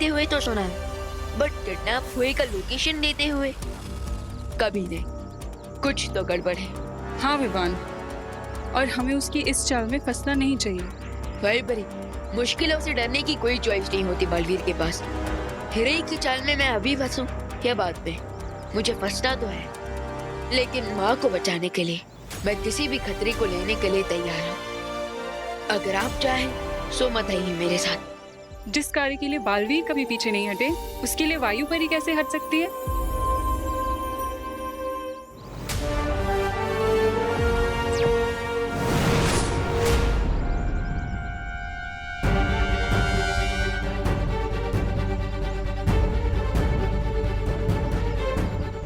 मांगते हुए तो सुना है, बट किडनैप हुए का लोकेशन देते हुए कभी नहीं। कुछ तो गड़बड़ है। हाँ विवान, और हमें उसकी इस चाल में फंसना नहीं चाहिए। वही बड़ी मुश्किलों से डरने की कोई चॉइस नहीं होती बलवीर के पास। हिरे की चाल में मैं अभी फंसूं क्या बात में, मुझे फंसना तो है, लेकिन माँ को बचाने के लिए मैं किसी भी खतरे को लेने के लिए तैयार हूँ। अगर आप चाहें सो मत आइए मेरे साथ। जिस कार्य के लिए बालवीर कभी पीछे नहीं हटे, उसके लिए वायु परी कैसे हट सकती है?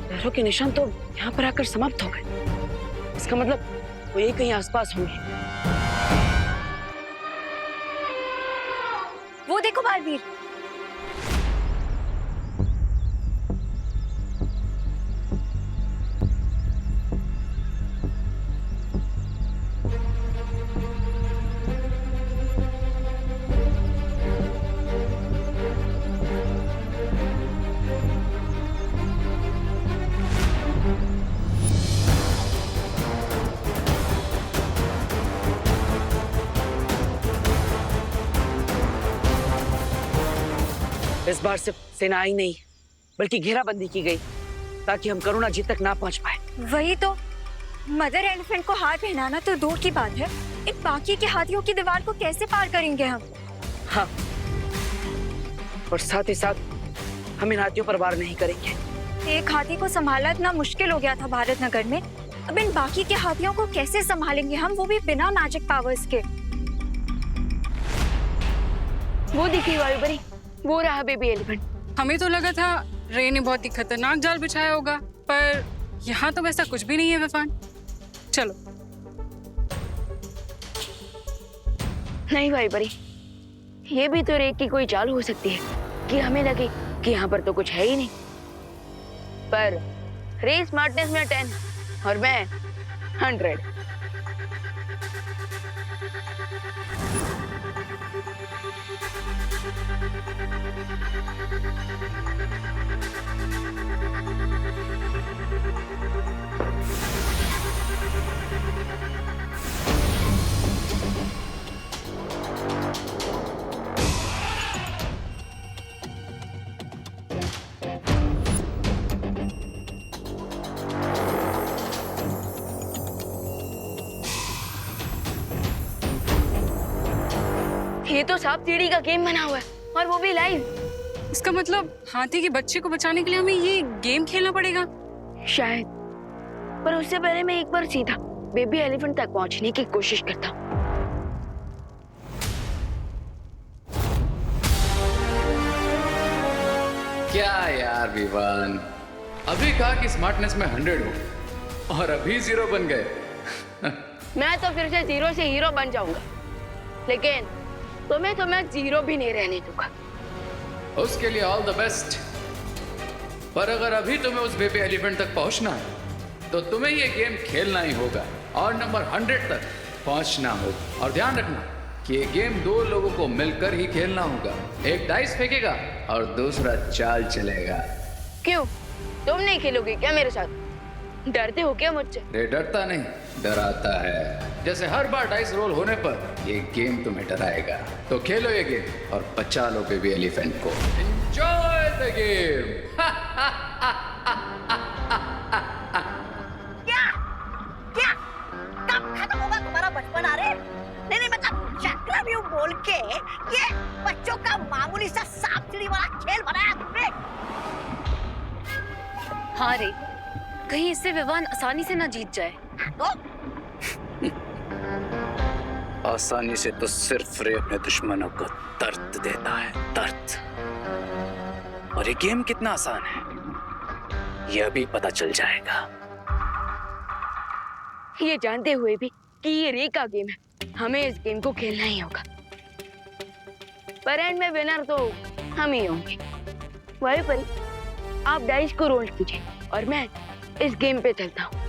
पैरों के निशान तो यहाँ पर आकर समाप्त हो गए। इसका मतलब वो यही कहीं आसपास होंगे। वो देखो बालवीर। इस बार सिर्फ सेना आई नहीं बल्कि घेराबंदी की गई ताकि हम करुणा जी तक ना पहुंच पाए। वही तो, मदर एलिफेंट को हार पहनाना तो दूर की बात है, इन बाकी के हाथियों की दीवार को कैसे पार करेंगे हम? हाँ, और साथ ही साथ हम इन हाथियों पर वार नहीं करेंगे। एक हाथी को संभालना इतना मुश्किल हो गया था भारत नगर में, अब इन बाकी के हाथियों को कैसे संभालेंगे हम, वो भी बिना मैजिक पावर्स के? वो दिखी वायुपरी, वो रहा बेबी एलिफेंट। हमें तो लगा था रे ने बहुत ही खतरनाक जाल बिछाया होगा, पर यहाँ तो वैसा कुछ भी नहीं है विवान। चलो। नहीं वायुपरी, ये भी तो रेक की कोई चाल हो सकती है कि हमें लगे कि यहाँ पर तो कुछ है ही नहीं, पर रे स्मार्टनेस में 10 और मैं 100। ये तो सांप सीढ़ी का गेम बना हुआ है और वो भी लाइव। इसका मतलब हाथी के बच्चे को बचाने के लिए हमें ये गेम खेलना पड़ेगा शायद, पर उससे पहले मैं एक बार सीधा बेबी एलिफेंट तक पहुंचने की कोशिश करता हूँ। क्या यार विवान, अभी कहा कि स्मार्टनेस में 100 हो और अभी 0 बन गए। मैं तो फिर से 0 से हीरो बन जाऊंगा, लेकिन तुम्हें तो मैं 0 भी नहीं रहने दूंगा। उसके लिए ऑल द बेस्ट। पर अगर अभी तुम्हें उस बेबी एलिफेंट तक पहुंचना है तो तुम्हें ये गेम खेलना ही होगा और नंबर 100 तक पहुंचना होगा। और ध्यान रखना कि ये गेम 2 लोगों को मिलकर ही खेलना होगा। एक डाइस फेंकेगा और दूसरा चाल चलेगा। क्यों, तुम नहीं खेलोगे क्या मेरे साथ? डरते हो क्या मुझसे? रे डरता नहीं, डराता है। जैसे हर बार डाइस रोल होने पर ये गेम तुम्हें डराएगा। तो खेलो ये गेम और बचा लो बेबी एलिफेंट को। Enjoy the game. क्या क्या कब खत्म होगा तुम्हारा बचपन? अरे नहीं मतलब चक्रव्यूह बोल के ये बच्चों का मामूली सा सांप सीढ़ी वाला खेल बनाया तुमने? हाँ रे, कहीं इससे विवान आसानी से ना जीत जाए। तो आसानी से तो सिर्फ रे अपने दुश्मनों को दर्द देता है, दर्द। और ये गेम कितना आसान है ये अभी पता चल जाएगा। ये जानते हुए भी कि ये रे का गेम है, हमें इस गेम को खेलना ही होगा। पर एंड में विनर तो हम ही होंगे। वही परी, आप डाइस को रोल कीजिए और मैं इस गेम पे चलता हूँ।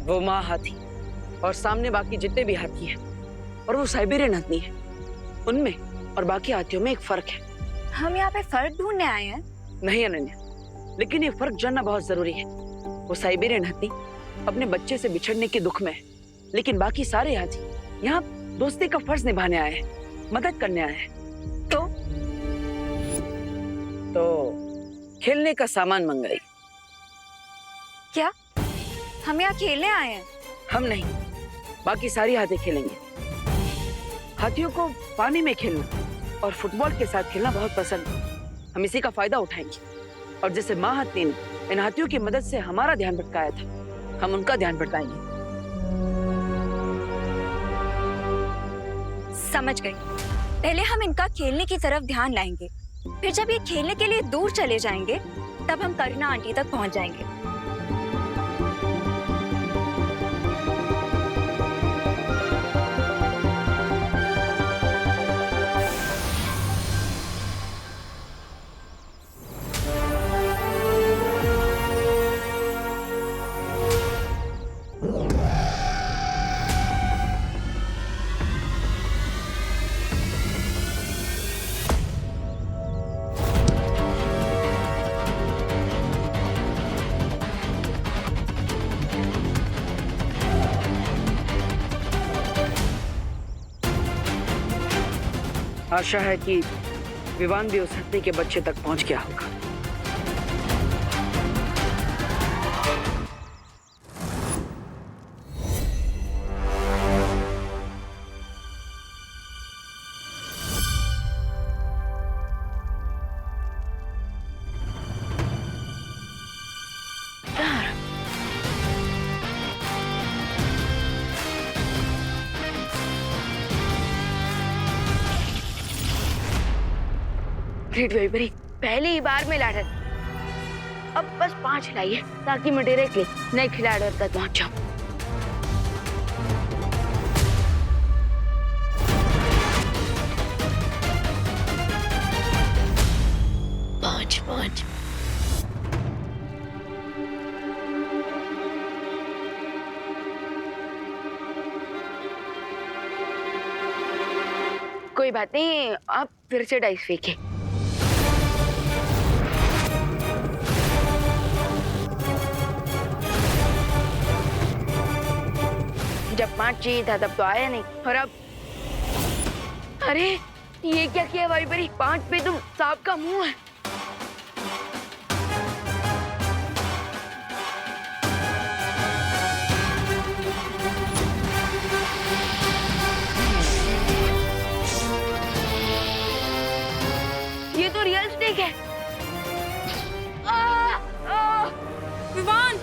वो माँ हाथी और सामने बाकी जितने भी हाथी हैं, और वो साइबेरियन हाथनी है। उनमें और बाकी हाथियों में एक फर्क है। हम यहाँ पे फर्क ढूंढने आए हैं। नहीं अनन्या, लेकिन ये फर्क जानना बहुत जरूरी है। वो साइबेरियन हाथी अपने बच्चे से बिछड़ने के दुख में है, लेकिन बाकी सारे हाथी यहाँ दोस्ती का फर्ज निभाने आए हैं, मदद करने आए हैं। तो खेलने का सामान मंगाई। क्या हम यहाँ खेलने आए हैं? हम नहीं, बाकी सारी हाथी खेलेंगे। हाथियों को पानी में खेलना और फुटबॉल के साथ खेलना बहुत पसंद है। हम इसी का फायदा उठाएंगे। और जैसे माँ हाथी ने इन हाथियों की मदद से हमारा ध्यान भटकाया था, हम उनका ध्यान भटकाएंगे। समझ गई। पहले हम इनका खेलने की तरफ ध्यान लाएंगे, फिर जब ये खेलने के लिए दूर चले जाएंगे तब हम करीना आंटी तक पहुंच जाएंगे। आशा है कि विवान भी उस हत्ती के बच्चे तक पहुंच गया होगा। ग्रेट वाइबरी, पहली ही बार में लाडर। अब बस 5 लाइए ताकि मैं डायरेक्टली नए खिलाड़ियों तक पहुंच जाऊं। 5 कोई बात नहीं, आप फिर से डाइस फेंके। जब 5 चाहिए था तब तो आया नहीं, और अब अरे ये क्या किया वाइबरी? 5 पे तो सांप का मुंह है। ये तो रियल स्नेक है। विवान!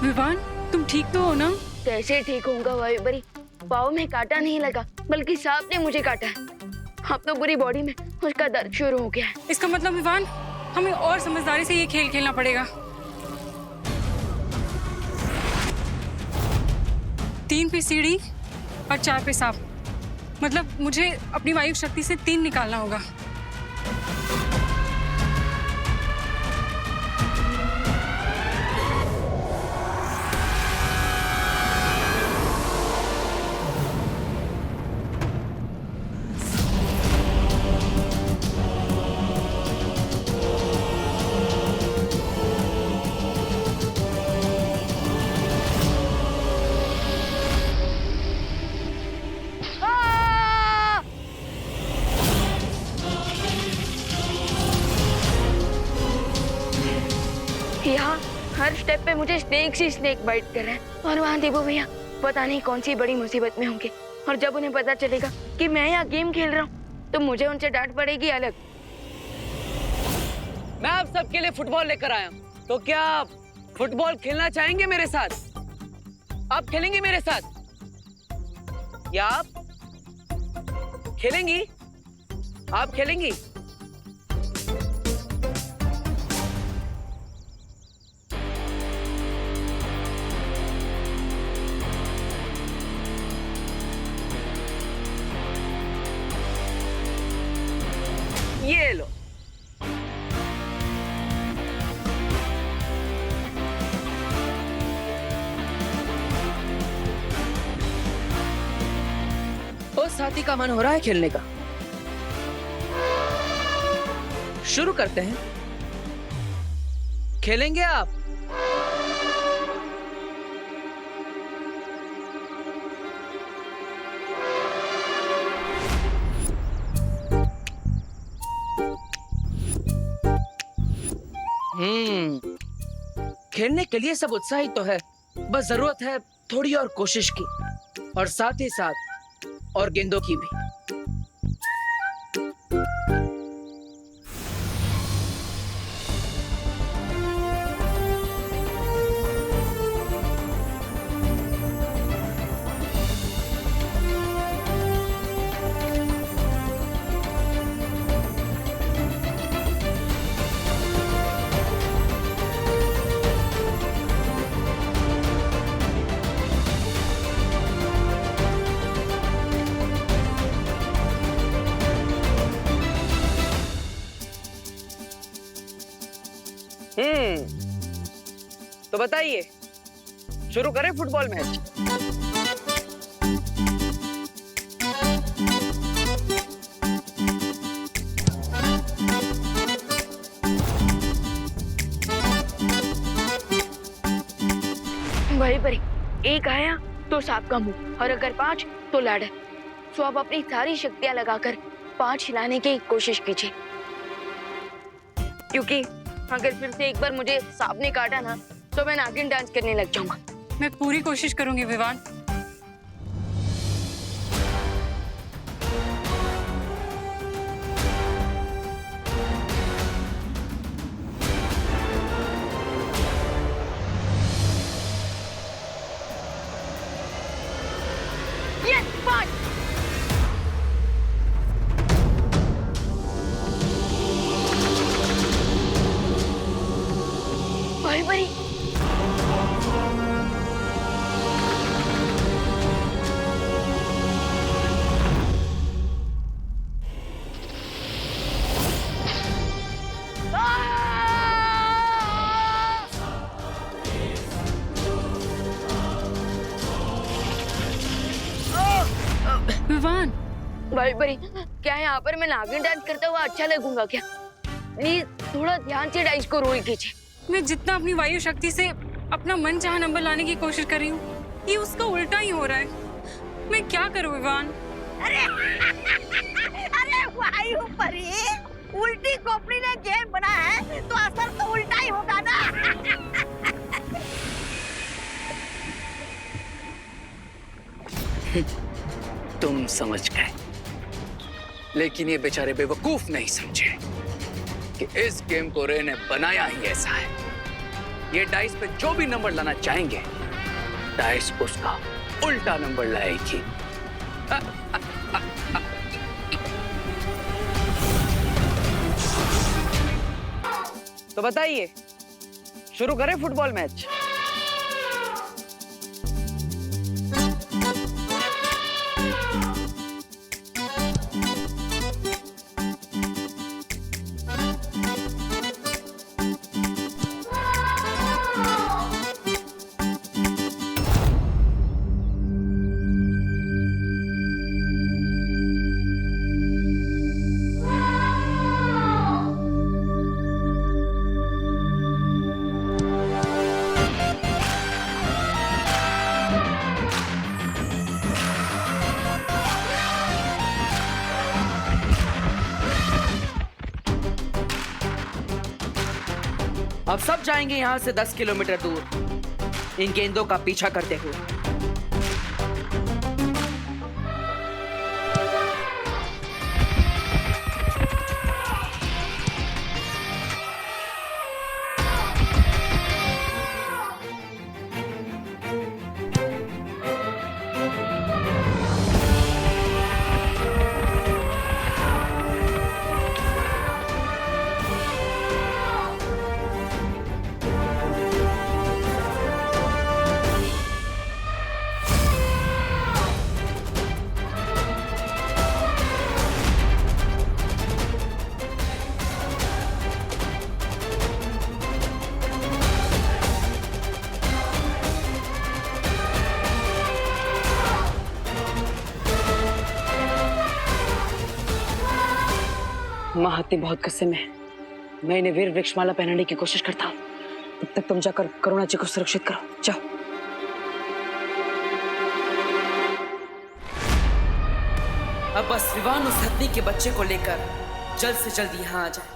विवान, तुम ठीक तो हो ना? कैसे ठीक होऊंगा वाइबरी? पाँव में कांटा नहीं लगा, बल्कि सांप ने मुझे काटा है। अब तो पूरी बॉडी में उसका दर्द शुरू हो गया है। इसका मतलब विवान, हमें और समझदारी से ये खेल खेलना पड़ेगा। 3 पे सीढ़ी और 4 पे सांप। मतलब मुझे अपनी वायु शक्ति से 3 निकालना होगा। यहाँ हर स्टेप पे मुझे स्नेक ही स्नेक बाइट कर रहे हैं, और वहाँ देखो भैया, पता नहीं कौन सी बड़ी मुसीबत में होंगे। और जब उन्हें पता चलेगा कि मैं यहाँ गेम खेल रहा हूँ तो मुझे उनसे डांट पड़ेगी अलग। मैं आप सबके लिए फुटबॉल लेकर आया हूँ, तो क्या आप फुटबॉल खेलना चाहेंगे मेरे साथ? आप खेलेंगे मेरे साथ या आप खेलेंगी? आप खेलेंगी? ये लो। साथी का मन हो रहा है खेलने का। शुरू करते हैं। खेलेंगे आप? खेलने के लिए सब उत्साहित तो है, बस जरूरत है थोड़ी और कोशिश की, और साथ ही साथ और गेंदों की भी। तो बताइए, शुरू करें फुटबॉल मैच? वही परी, एक आया तो सांप का मुंह, और अगर 5 तो लाड़। तो आप अपनी सारी शक्तियां लगाकर 5 हिलाने की कोशिश कीजिए, क्योंकि अगर फिर से एक बार मुझे सांप ने काटा ना तो मैं नागिन डांस करने लग जाऊंगा। मैं पूरी कोशिश करूंगी विवान। यस, 5। वही परी, विवान, भाई परी, क्या यहाँ पर मैं नागिन डांस करता हुआ अच्छा लगूंगा क्या? प्लीज थोड़ा ध्यान से डाइस को रोल कीजिए। मैं जितना अपनी वायु शक्ति से अपना मन चाहा नंबर लाने की कोशिश कर रही हूँ, ये उसका उल्टा ही हो रहा है। मैं क्या करूँ विवान? अरे अरे वायु परी, उल्टी खोपड़ी ने गेम बना है तो असर तो उल्टा ही होगा ना। तुम समझ गए, लेकिन ये बेचारे बेवकूफ नहीं समझे कि इस गेम को रे ने बनाया ही ऐसा है। ये डाइस पे जो भी नंबर लाना चाहेंगे, डाइस उसका उल्टा नंबर लाएगी। तो बताइए, शुरू करें फुटबॉल मैच? अब सब जाएंगे यहाँ से 10 किलोमीटर दूर, इन गेंदों का पीछा करते हुए। माँ हत्ती बहुत गुस्से में है। मैं इन्हें वीर वृक्षमाला पहनाने की कोशिश करता हूँ। तब तक तुम जाकर करुणा जी को सुरक्षित करो, जाओ। अब बस विवान उस हथनी के बच्चे को लेकर जल्द से जल्द यहाँ आ जाए।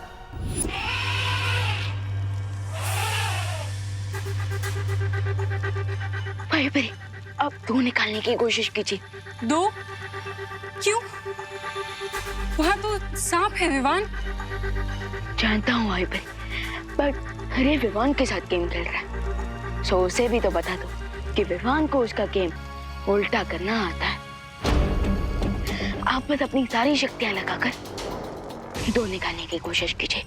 भाई भाई, अब दो निकालने की कोशिश कीजिए। दो? क्यों? वहाँ तो सांप है विवान। जानता हूँ भाई भाई, बट हरे विवान के साथ गेम खेल रहा है, सो उसे भी तो बता दो कि विवान को उसका गेम उल्टा करना आता है। आप बस अपनी सारी शक्तियां लगाकर दो निकालने की कोशिश कीजिए।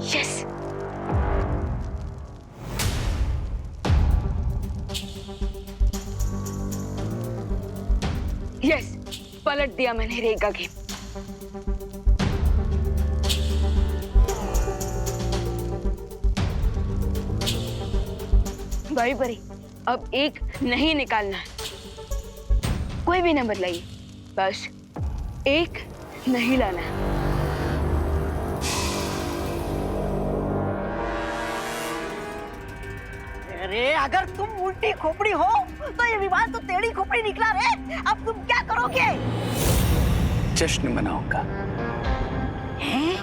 यस, यस, पलट दिया मैंने रे का गेम। भाई बड़ी, अब एक नहीं निकालना है। कोई भी नंबर लाइए, बस एक नहीं लाना है। अरे अगर तुम उल्टी खोपड़ी हो तो ये विमान तो टेढ़ी खोपड़ी निकला रे। अब तुम क्या करोगे? जश्न मनाऊंगा। हैं?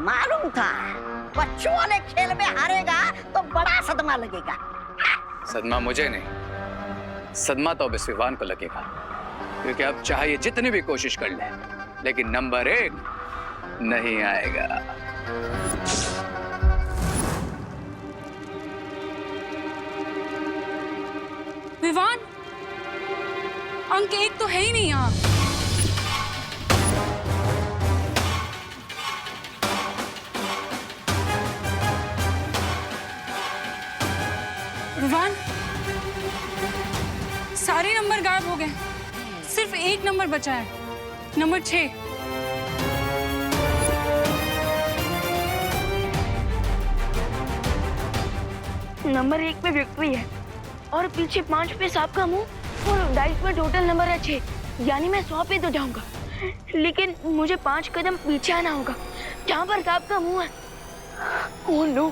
मालूम था बच्चों वाले खेल में हारेगा तो बड़ा सदमा लगेगा। सदमा मुझे नहीं, सदमा तो अब इस विवान को लगेगा, क्योंकि अब चाहे ये जितनी भी कोशिश कर ले, लेकिन नंबर 1 नहीं आएगा। विवान, अंक 1 तो है ही नहीं यहाँ। विवान, सारे नंबर गायब हो गए, सिर्फ एक नंबर बचा है, नंबर 6। नंबर 1 पे विक्ट्री है और पीछे 5 पे सांप का मुंह और डाइस में टोटल नंबर है 6, यानी मैं 100 पे तो जाऊंगा, लेकिन मुझे 5 कदम पीछे आना होगा जहाँ पर सांप का मुंह है। ओह नो,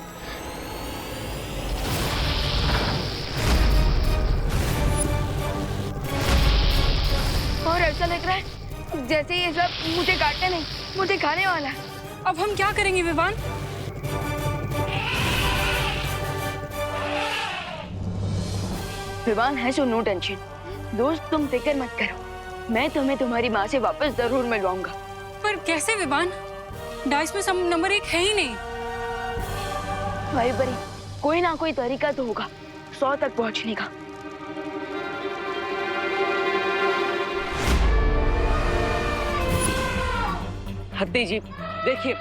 और ऐसा लग रहा है जैसे ये सब मुझे काटने नहीं, मुझे खाने वाला है। अब हम क्या करेंगे विवान? विवान है सो नो टेंशन। दोस्त तुम फिक्र मत करो, मैं तुम्हें तुम्हारी माँ से वापस जरूर मिलवाऊंगा। पर कैसे विवान? डाइस में सब नंबर 1 है ही नहीं। भाई बड़ी, कोई ना कोई तरीका तो होगा 100 तक पहुंचने का। हत्ती जी देखिए,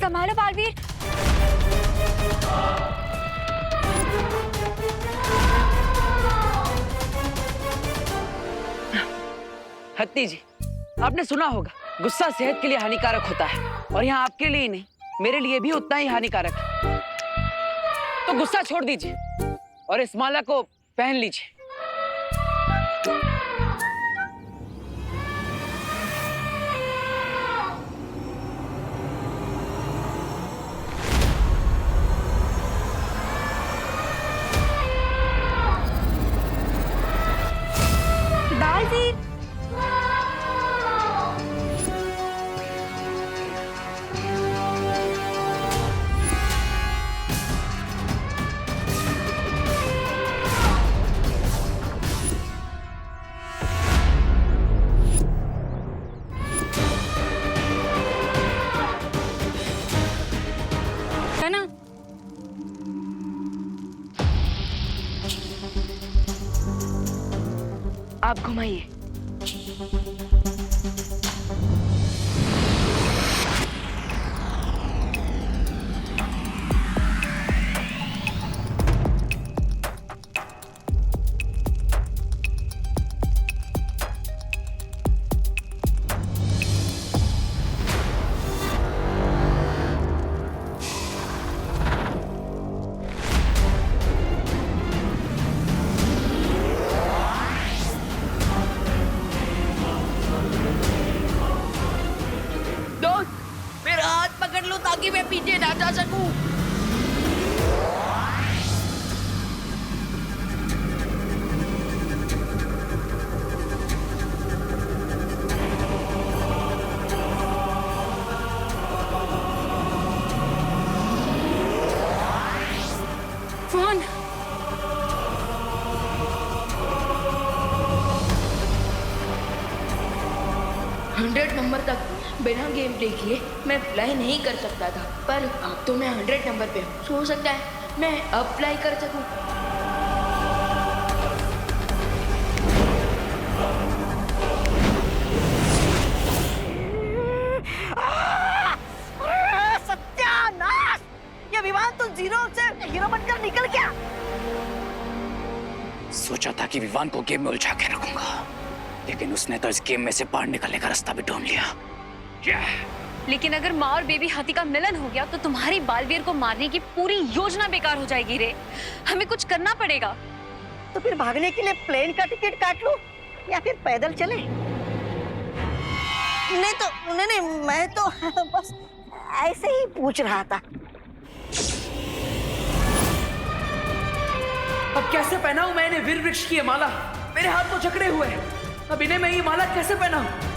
संभालो बालवीर। हत्ती जी आपने सुना होगा गुस्सा सेहत के लिए हानिकारक होता है, और यहाँ आपके लिए ही नहीं, मेरे लिए भी उतना ही हानिकारक है। तो गुस्सा छोड़ दीजिए और इस माला को पहन लीजिए। बालवीर, है ना? आप घुमाइए। मेरा हाथ पकड़ लो ताकि मैं पीछे ना जा सकूं। फोन। 100 नंबर तक बिना गेम प्ले किए मैं फ्लाई नहीं कर सकता था, पर अब तो मैं 100 नंबर पे हूँ। हो सकता है मैं अब फ्लाई कर सकूं। सत्यानाश! ये विमान तो जीरो से हीरो बनकर निकल गया। सोचा था कि विवान को गेम में उलझा के रखूंगा, लेकिन उसने तो इस गेम में से बाहर निकलने का रास्ता भी ढूंढ लिया। लेकिन अगर माँ और बेबी हाथी का मिलन हो गया तो तुम्हारी बालवीर को मारने की पूरी योजना बेकार हो जाएगी रे। हमें कुछ करना पड़ेगा। तो फिर भागने के लिए प्लेन का टिकट काट लो या फिर पैदल चले। नहीं, मैं तो बस ऐसे ही पूछ रहा था। अब कैसे पहनाऊं मैं इन्हें वीर वृक्ष की ये माला? मेरे हाथ तो जकड़े हुए हैं। अब इन्हें मैं ये माला कैसे पहनाऊं?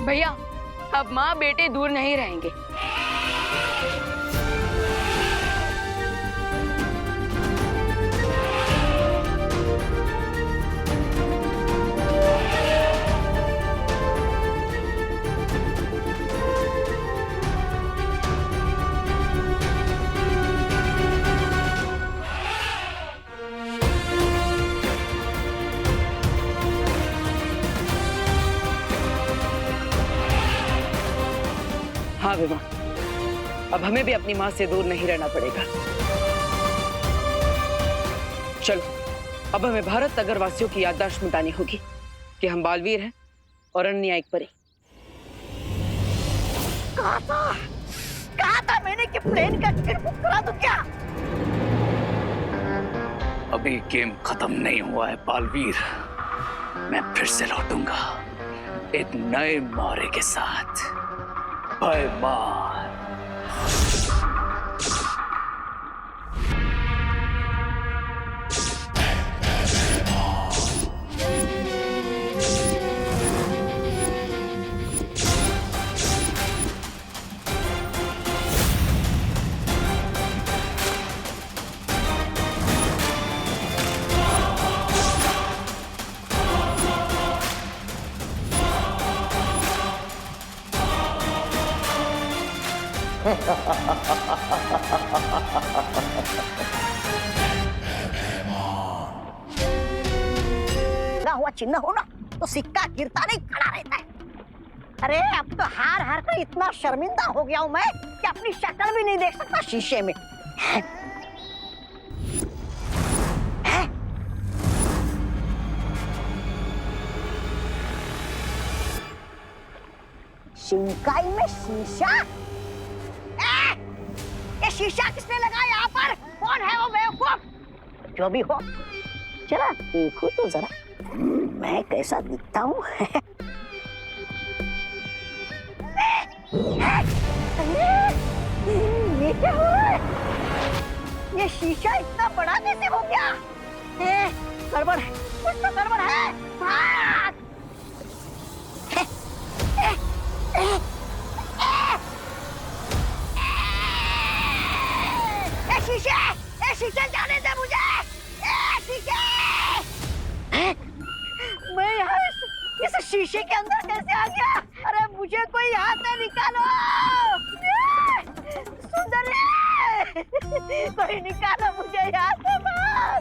भैया, अब माँ बेटे दूर नहीं रहेंगे। हाँ विमा, अब हमें भी अपनी माँ से दूर नहीं रहना पड़ेगा। चलो, अब हमें भारत नगर वासियों की याददाश्त मिटानी होगी कि हम बालवीर हैं और अन्यायिक परी। कहा था मैंने कि प्लेन का टिकट बुक करा दूं क्या? अभी गेम खत्म नहीं हुआ है बालवीर। मैं फिर से लौटूंगा एक नए मारे के साथ। Bye bye. लगा हुआ चिन्ह हो ना तो सिक्का गिरता नहीं, खड़ा रहता है। अरे अब तो हार हार कर इतना शर्मिंदा हो गया हूं मैं कि अपनी शक्ल भी नहीं देख सकता शीशे में। शिंकाई में शीशा? ये शीशा किसने लगाया यहाँ पर? कौन है वो बेवकूफ? जो भी हो, चला देखो तो जरा मैं कैसा दिखता हूँ। ये क्या हुआ? ये शीशा इतना बड़ा कैसे हो गया? गड़बड़ है, कुछ तो गड़बड़ है। भाग! शीशे जाने दे मुझे। शीशे! मैं यहाँ इस शीशे के अंदर कैसे आ गया? अरे मुझे कोई यहाँ से निकालो। सुंदर, कोई निकालो मुझे यहाँ से बाहर।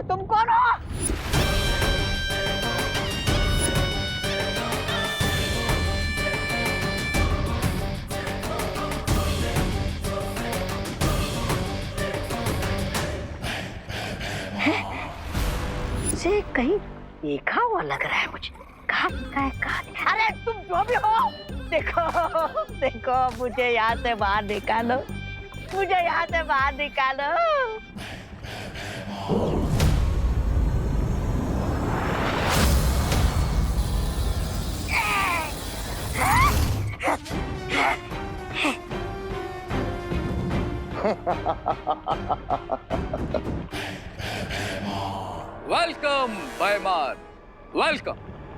तुम कौन हो? से कहीं देखा हुआ लग रहा है मुझे। कहाँ है? अरे तुम जो भी हो, देखो मुझे यहाँ से बाहर निकालो, मुझे यहाँ से बाहर निकालो। वेलकम बैमार, वेलकम।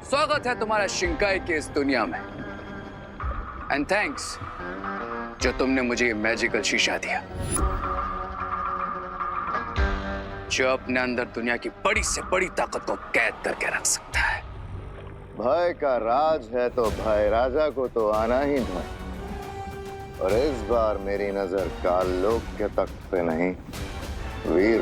स्वागत है तुम्हारा शिंकाई की इस दुनिया में। एंड थैंक्स जो तुमने मुझे ये मैजिकल शीशा दिया, जो अपने अंदर दुनिया की बड़ी से बड़ी ताकत को कैद करके रख सकता है। भय का राज है तो भय राजा को तो आना ही था। और इस बार मेरी नजर काल लोक के तख्त पे नहीं, वीर